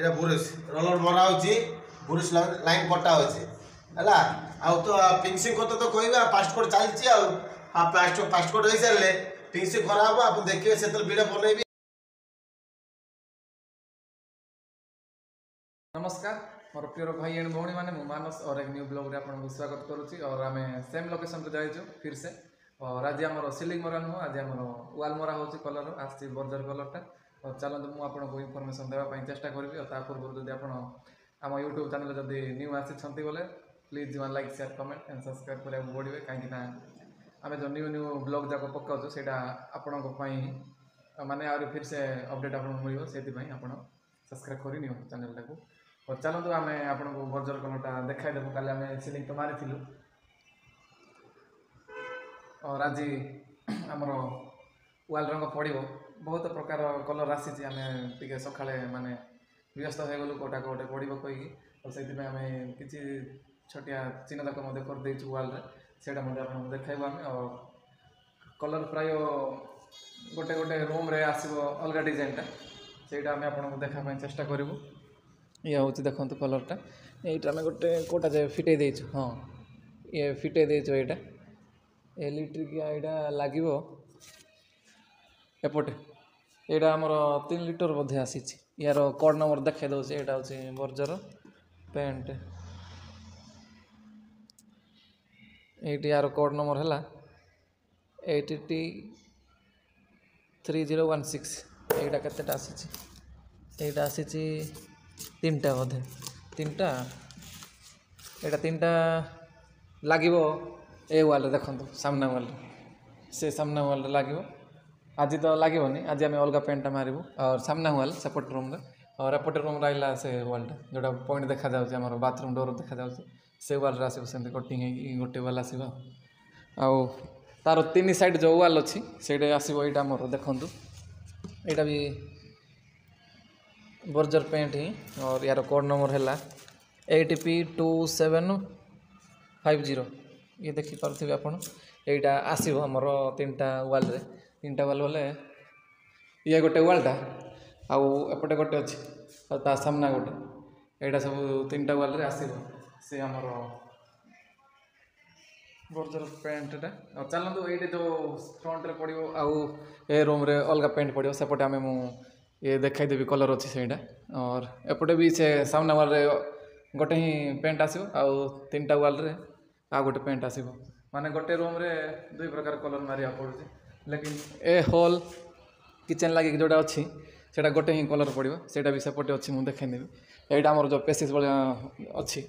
এটা বুরুষ রোলর মরা হচ্ছে বুরুষ লাইন কটা হচ্ছে ହେଲା ଆଉ ତ ଫିନିସିଂ କଥା ତ କହିବେ ଫାଷ୍ଟ କୋଡ୍ ଚାଲିଛି ଆଉ ଫାଷ୍ଟ କୋଡ୍ ହେଇସାରିଲେ ଫିନିସିଂ ଖରାପ ହବ ଆପଣ ଦେଖିବେ ସେତେବେଳେ ଭିଡ଼ିଓ ବନେଇବି। नमस्कार मोर प्रिय भाई एंड भौणी मैंने मानस और एक न्यू ब्लॉग रे आपको स्वागत करुच्ची और आम सेम लोकेशन को जाइए फिर से और आज आम सिलिंग मरा नुह आज आम वाल मरा हो कलर आस बर्जर कलरटा और चलते मुझे इनफर्मेशन देवाई चेष्टा करी और पूर्व जब आप आम यूट्यूब चैनल जब न्यू आसी बोले please like share comment and subscribe करा पड़े कहीं आम जो न्यू न्यू ब्लॉग जाक पकाऊ से आपण माने आ फिर से अपडेट आप मिले से आप सब्सक्राइब कर चैनल टाक और चलतु आम आपको बर्जर कलरटा देखाईदेबू काली आम सिलिंग तो मारी और आज आमर वाल रंग पड़ बहुत प्रकार कलर आसी आम टे सका माने व्यस्त हो गलु कौटा कौटे पड़ो कहीकि और से आम किसी छोटिया चिन्ह तक करदेचु वाल से देखाइबू आम और कलर प्राय गोटे गोटे रूम रे आसो अलग डिजाइनटा से आम आपको देखापी चेष्टा करूँ ये हूँ देखो कलरटा ये आम गोटे कौटा जे फिटे देचु हाँ ये फिटे देचु यहाँ इलेक्ट्रिक यहाँ लगे एपटे यहाँ आमर 3 लिटर बोधे आसी यार कोड नंबर देखा दूसरे यहाँ हूँ बर्जर पेंट ये यार कोड नंबर है 80T3016 यहाँ केतेटा आसी यहाँ आसी 3टा बोधे 3टा यहाँ 3टा लगे ए वाल देखो सामना वाल से सामना वाल लगे आज तो लगे आज आम अलग पेंटा मारू और सामना वाल सेपट रूम और एपटे रूम रहा से वालटा जोटा पॉइंट देखा जाऊँगी आम बाथरूम डोर देखा जाऊँगी से वाल आसो से कटिंग गोटे वाल आसो आउ तार 3 साइड जो वाल अच्छी से आसो यहाँ मोर देखु यहाँ भी बर्जर पेंट ही और यार कोड नंबर है 80P2750 ये देखिपे आप यहाँ आसो आमर 3टा वाल 3टा वाल बोले ये गोटे वालटा आउ एपटे गोटे अच्छी ता सामना गोटे यहाँ सब 3टा वाल आसो से आमर बर्जर पेंटा और चलतु ये जो फ्रंट रे पड़ो आउ ए रूम रे अलग पेंट पड़ो सेपटे आम ये देखाईदेवी कलर अच्छी से और एपटे भी से सामना वाल रे गोटे ही पेंट आसो आउ 3टा वाल रे आ गोटे पेंट आसो माने गोटे रूम रे 2 प्रकार कलर मारिया पड़ुଛି लेकिन ए होल किचन लगे जोटा अच्छी से गोटे ही कलर पड़ो से भी सेपटे अच्छी मुझे देखेदेवी यहाँ आमर जो पेसिस भाया अच्छी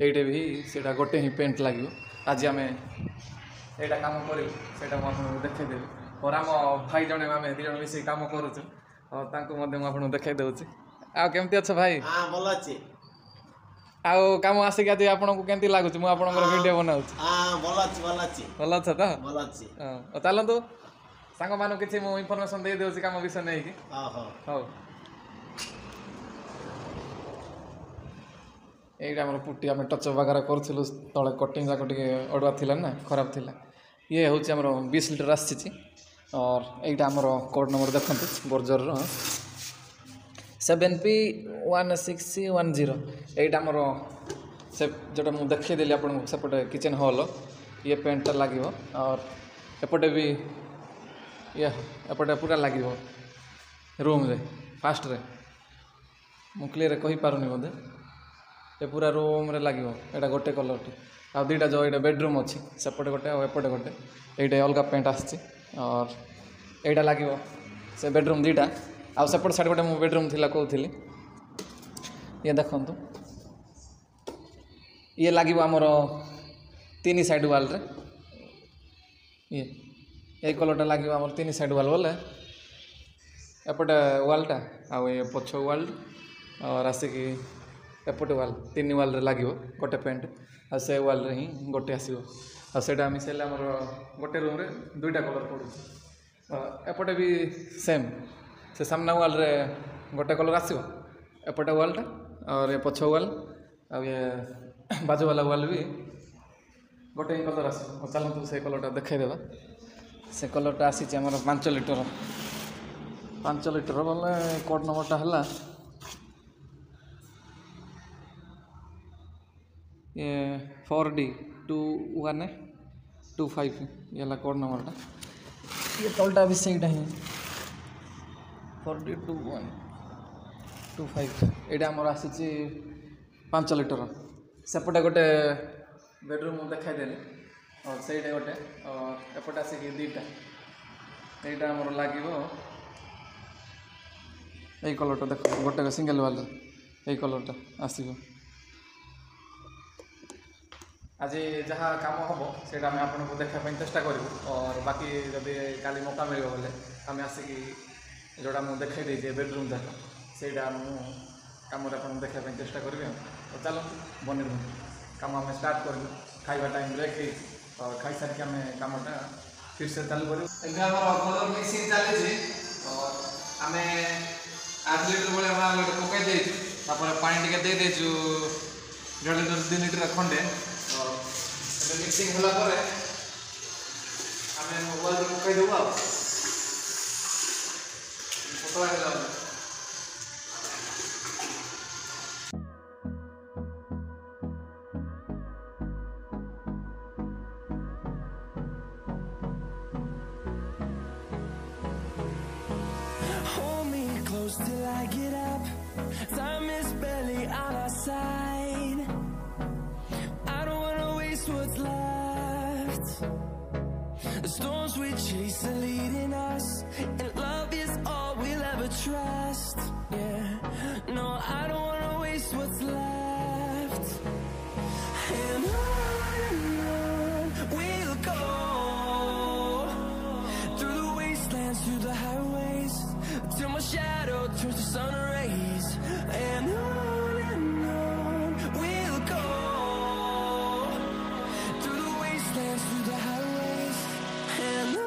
ये भी से गोटे ही पेंट लगे आज आम यहाँ कम करूँ से देखेदेवी और आम भाई जड़े आम 2 जन मिस कम करुचु और आपको देखाई दूसरी आमती अच्छा भाई भल अच्छे आउ कम आसिक आज आपको केमती लगुच मुझे वीडियो बनाऊँ भल अच्छा तो चलतु सांग मान कि इनफर्मेशन दे दूसरी कम विषय नहीं कि हाँ यहाँ आम पुटी आम टच वगैरह करूँ तले कटिंग जाक अड़ुआ थी ना खराब थी ये हूँ आम 20 लिटर आसी और यहाँ आमर कोड नंबर देखते बर्जर 7P1610 यहाँ आमर से जोटा मुझे देखदेली आपको सेपटे किचन हॉल ये पेंटा लगे और एपटे भी ये एपटे पूरा लगे रूम रे फास्ट रे मु क्लियर कही पारुनी बोधे ये पूरा रूम रे लगे यहाँ गोटे कलर टी आ 2टा जो ये बेडरूम अच्छी सेपटे गोटे और एपटे गोटे ये अलग पेंट आसी और यहाँ लगे से बेडरूम 2टा आ सेपट साइड गोटे मो बेडरूम थी कहती ये देखु ये लगे आमर 3 साइड वाल रे ये कलरटा लगे आमर 3 साइड वाल बोले एपटे वालटा आउ ये पछ वाल और आसिकी एपटे वाल 3 वाल रे लगे गोटे पेंट आ से वाल रे ही गोटे आसो आटा मिसेले आमर गोटे रूम रे 2टा कलर पड़ू एपटे भी सेम से सामना वाल रे गोटे कलर आसो एपटे वालटा और ये पछ वाल आ ये बाजू वाला वाल भी गोटे ही कलर आसो चलतु से कलरटा देखाईदेवा से कलरटा आसी 5 लिटर बोले कोड नंबरटा है ये 4D2125 ये ला कोड नंबरटा ये तलटा भी सहीटा ही 4D2125 ये आमर आसी 5 लिटर सेपटे गोटे बेडरूम देखा देली और सहीटा गोटे और एपटे आसिक दुईटा यहीटा आमर लगे यही कलरटा देख गोटे सिंगल वाल यही कलरटा आसो आज जहाँ काम हम से आपको देखापी चेष्टा करूँ और बाकी जब काली मौका मिल बोले आम आसिक जोड़ा मुझे देखा देजे बेडरूम जाक से कम आप देखापी चेष्टा करी तो चलो बन कम आम स्टार्ट कर खाଇବା टाइम ब्रेक और खाई सारिक आम कमटा फिर से चालू करूँ कलर मिक्सिंग चली और आम 8 लिटर भाई पकई देचु पानी टे दे देचु 1.5 लिटर 2 लिटर खंडे और मिक्सिंग होला आम मोबाइल पकई देव पतला till I get up. Time is barely on our side. I don't wanna waste what's left. The storms we chase are leading us, and love is all we'll ever trust. Yeah, no, I don't wanna waste what's left. And on we'll go, through the wastelands, through the highways, till my shadow turns to sun rays. And on we'll go, through the wastelands, through the highways. And on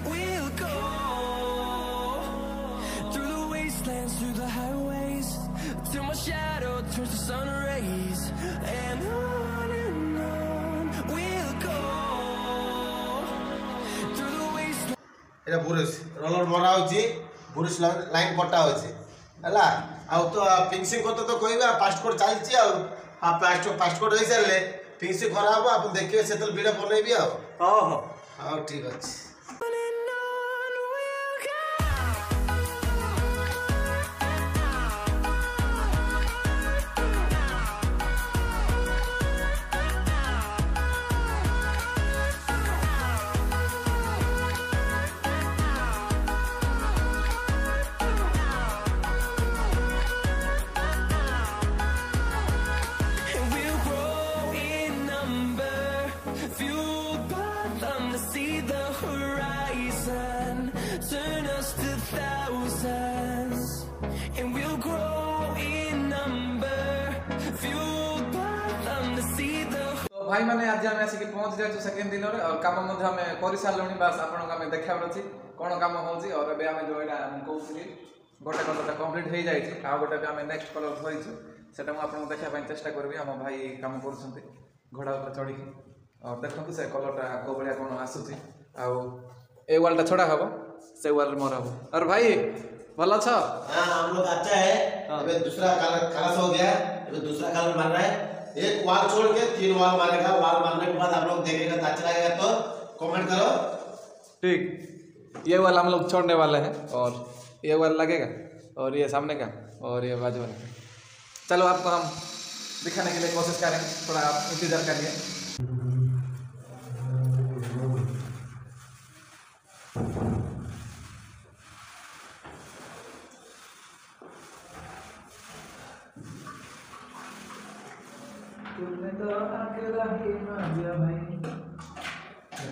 we'll go. Through the highways, till my shadow turns to sun rays. And on we'll go, through the wasteland. এটা বুরুষ রোলর মরা হচ্ছে বুরুষ line কটা হচ্ছে হলা আউ তো finishing করতে তো কইবা ফাস্ট কোড চালছি আউ ফাস্ট কোড হই সারলে ফিনিশিং করা হবো আপনি দেখিবে সেতল ভিডিও বনাইবি আউ হ্যাঁ ঠিক আছে Turn us to thousands, and we'll grow in number, fueled by them to see the. तो भाई माने आज आम आसिक पहुँच जाइए सेकेंड दिन और कम आम कर सारे बास आपको आम देखा अच्छी कौन कम हो और एवं आम जो यहाँ कहूँ गोटे कलर कम्प्लीट हो जाए आ गोटे भी आम नेक्स्ट कलर धरीचु से आपको देखापी चेष्टा करी आम भाई कम कर घोड़ा चढ़ी और देखो से कलरटा कौ भाया कौन आसूसी आउ ए वालटा छड़ा हम से वाल मरा हो और भाई भल अच्छा हाँ हम लोग अच्छा है अभी दूसरा कलर खलास हो गया अभी दूसरा कलर मार रहा है एक वाल छोड़ के 3 वाल मारेगा वाल मारने के बाद आप लोग देखेगा तो अच्छा लगेगा तो कमेंट करो ठीक ये वाला हम लोग छोड़ने वाले हैं और ये वाला लगेगा और ये सामने का और ये बाजू वाला चलो आपको हम दिखाने के लिए कोशिश करेंगे थोड़ा आप इंतजार करिए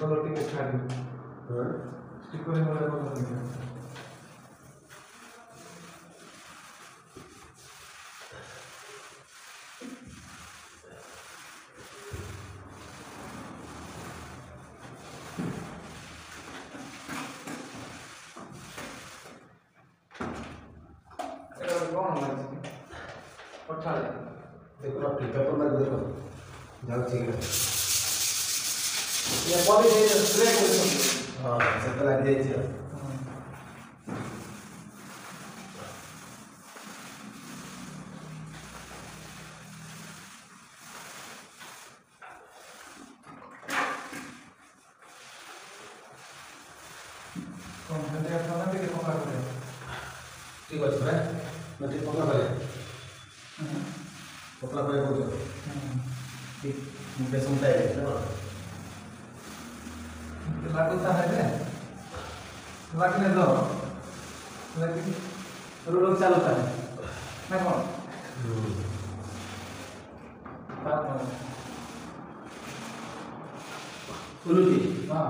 कलर टिके छाड़ी हाँ स्टिकर वाला कलर नहीं देखो ना पेपर में देखो जाओ ठीक है ये बॉडी दे स्प्रे कर दो हाँ से तो लग जाए कौन है ये खाना भी पका कर ठीक है भाई मैं ठीक पकड़ा भाई पकड़ा भाई बोल दो ठीक मुझे सुनता है ना लागता है ना लगने दो लेकिन रोड चलता है ना कौन उलूटी हाँ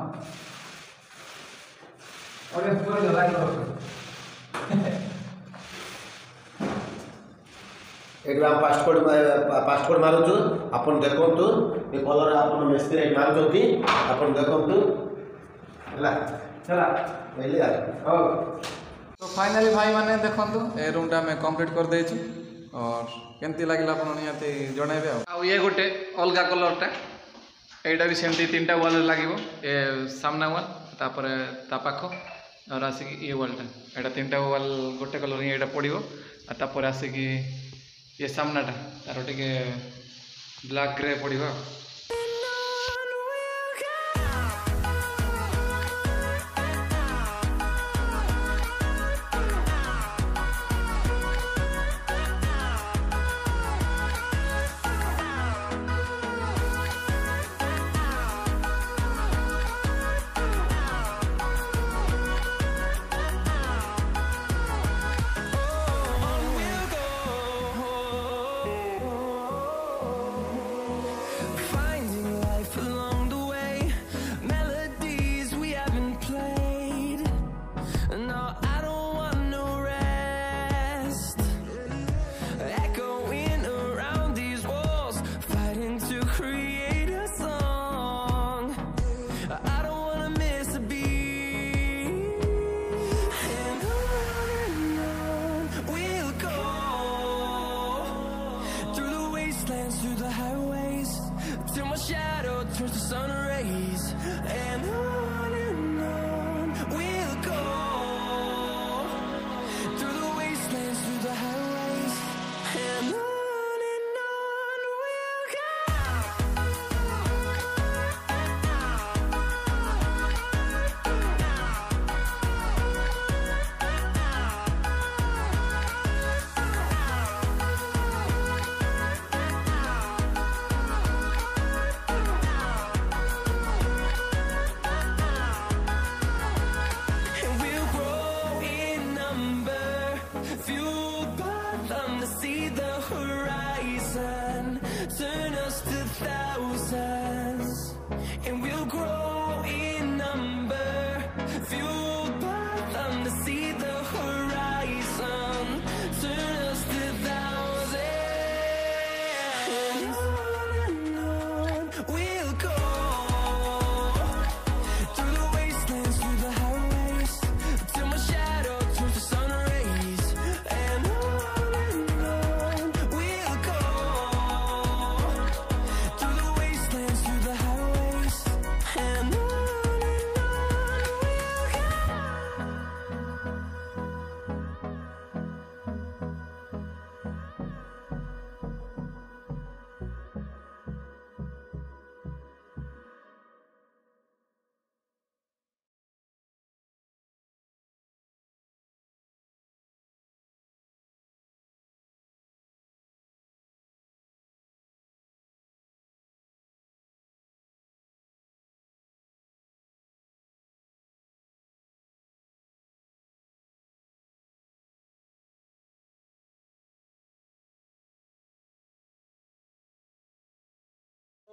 और ये पूरा जो लाइन करो एक ग्राम पासपोर्ट मारुचु अपन देखंतु ए कलर अपन मेस्त्री मारुचंती अपन देखंतु हला चला पहले आ तो फाइनली भाई माने देखंतु ए रूम टा मैं कंप्लीट कर देछु और केंती लागला अपन निहाती जणाइबे आ ये गोटे अलगा कलर टा एटा भी सेमती तीनटा वॉल लागिवो ए सामना वॉल तापर ता पाखो और आसिक ये वॉल टा एटा तीनटा वॉल गोटे कलर ही एटा पड़िवो आ तापर आसिक ये सामना टा तार टिके ब्लैक ग्रे पड़िवो Find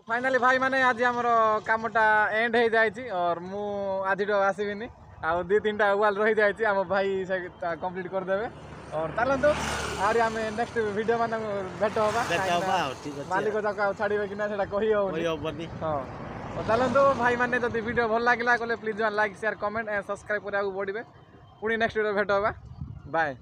फाइनाली भाई माने आज हमर कामटा एंड हो जाइए और मु आज आसबिनी आउ 2-3टा वाल रही जाइए आम भाई से कंप्लीट करदेवे और चलतु आम नेक्स्ट वीडियो मान भेट हवा मालिक जाक छाड़े कि ना कही होनी हाँ चलतु भाई मैंने जब वीडियो भल लगे please like share comment and subscribe करा बढ़े पुणी नेक्स्ट वीडियो भेट हवा बाय।